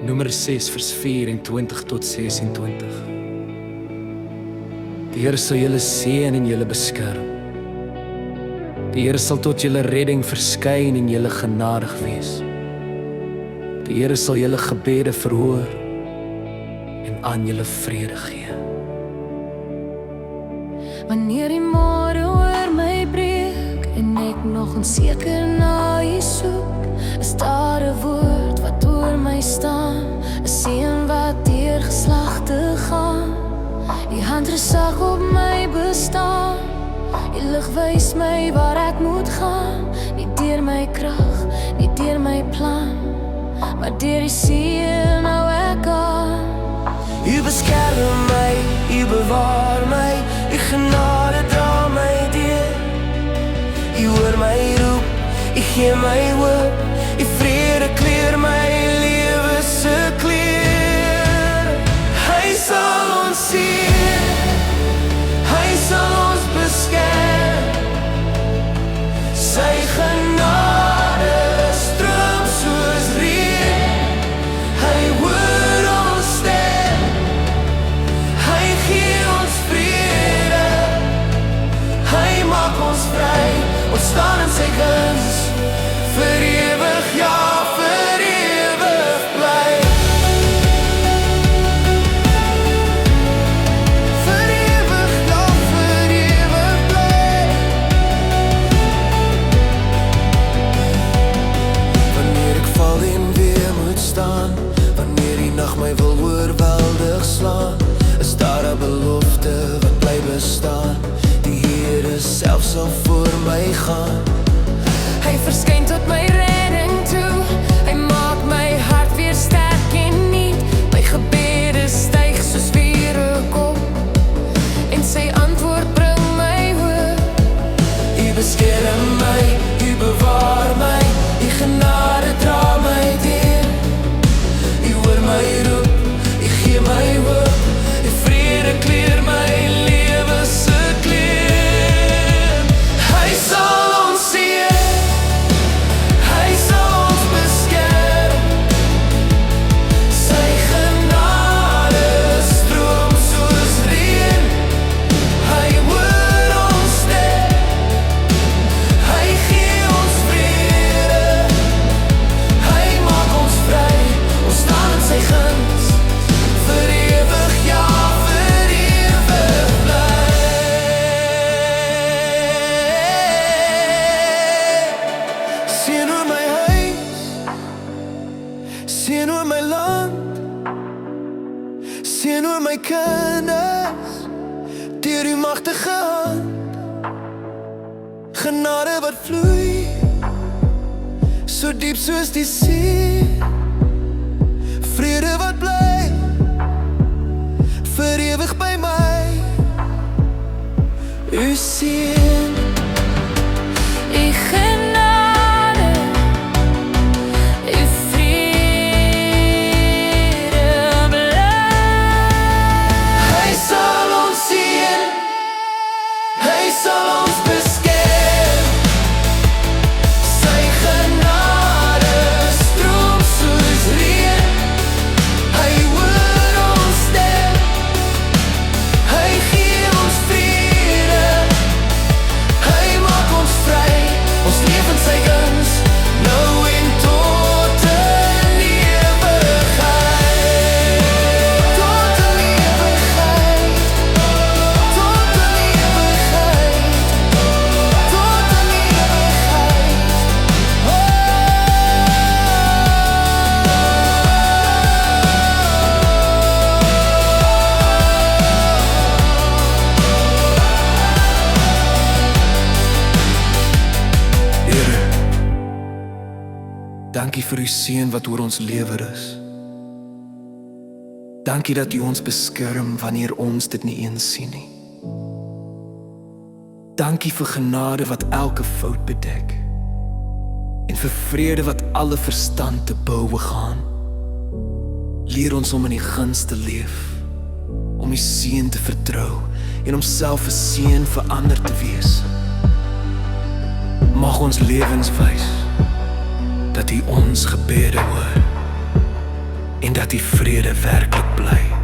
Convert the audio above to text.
Nummer 6 vers 24 tot 26. Die Here sal julle seën en julle beskerm. Die Here sal tot julle redding verskyn en julle genadig wees. Die Here sal julle gebede verhoor en aan julle vrede gee. Wanneer die môre oor my breek en ek nog onseker na U soek, is daar 'n woord wat oor my staan, 'n seën wat deur geslagte gaan. Die handresag op my bestaan, die lig wys my waar ek moet gaan. Nie deur my krag, nie deur my plan, maar deur die seën hou ek aan. U beskerm my, U bewaar my, U genade dra my deur. U hoor my roep, U gee my hoop, U vrede kleur my lewe se kleur. Hy sal ons seën, Hy sal ons beskerm. Sy genade stroom soos reën. Hy hoor ons stem, Hy gee ons vrede. Hy maak ons vry, ons staan in sy guns, vir ewig, ja, vir ewig bly. Vir ewig, ja, vir ewig bly. Wanneer ek val en weer moet staan, wanneer die nag my wil oorweldig slaan, is daar 'n belofte wat bly bestaan. Die Here self sal voor my gaan. Hy verskyn tot my redding toe. Hy maak my hart weer sterk en nuut. My gebede styg soos vure kom, en sy antwoord bring my hoop. U beskerm my, U bewaar my, U genade dra my deur. U hoor my roep, U gee my hoop, U vrede kleur my lewe se kleur. Hy sal ons seën, Hy sal ons beskerm. Sy genade stroom soos reën. Hy hoor ons stem, Hy gee ons vrede. Hy maak ons vry, ons staan in sy guns, vir ewig, ja, vir ewig bly. Seën oor my huis, seën oor my land, seën oor my kinders, deur U magtige hand. Genade wat vloei, so diep soos die see. Vrede wat bly, vir ewig by my. U seën, U genade, U vrede bly. Hy sal ons seën, Hy sal ons beskerm. Sy genade stroom soos reën. Hy hoor ons stem, Hy gee ons vrede. Hy maak ons vry, ons leef in sy guns, nou en tot in ewigheid. Tot in ewigheid, tot in ewigheid, tot in ewigheid. Here, dankie vir U seën wat oor ons lewe is. Dankie dat U ons beskerm wanneer ons dit nie eens sien nie. Dankie vir genade wat elke fout bedek, en vir vrede wat alle verstand te bowe gaan. Leer ons om in die guns te leef, om U seën te vertrou en om self 'n seën vir ander te wees. Mag ons lewens wys dat U ons gebede hoor. en dat die vrede werklik bly.